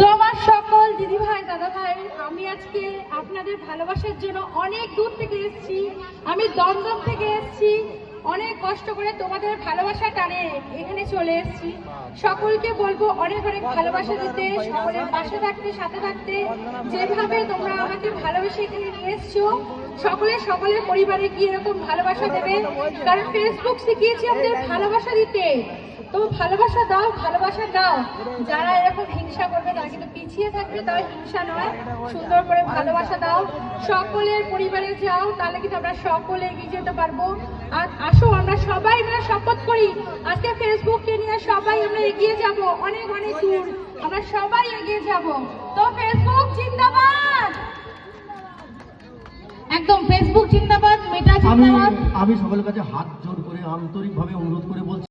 তোমার সকল দিদি ভাই দাদা ভাই, আমি আজকে আপনাদের ভালোবাসার জন্য অনেক দূর থেকে এসেছি। আমি দমদম থেকে এসেছি, অনেক কষ্ট করে তোমাদের ভালোবাসা টানে এখানে চলে এসেছি। সকলকে বলবো অনেক অনেক ভালোবাসা দিতে, সকলের পাশে থাকতে, সাথে থাকতে। যেভাবে তোমরা আমাকে ভালোবেসে এখানে নিয়ে এসছো, সকলের পরিবারে গিয়ে এরকম ভালোবাসা দেবে, কারণ ফেসবুক শিখিয়েছে আমাদের ভালোবাসা দিতে। তো ভালোবাসা দাও, ভালোবাসা দাও। যারা এরকম হিংসা করবে তারা কিন্তু পিছিয়ে থাকবে, তাও হিংসা নয়, সুন্দর করে ভালোবাসা দাও। সকলের পরিবারে যাও, তাহলে কিন্তু আমরা সকলে এগিয়ে যেতে পারবো। আর আসো আমরা সবাই মিলে শপথ করি, আজকে ফেসবুককে নিয়ে সবাই আমরা এগিয়ে যাব, অনেক অনেক দূর আমরা সবাই এগিয়ে যাব। তো ফেসবুক জিন্দাবাদ, একদম ফেসবুক জিন্দাবাদ, মেটা জিন্দাবাদ। আমি সকলের কাছে হাত জোর করে আন্তরিকভাবে অনুরোধ করে বলছি,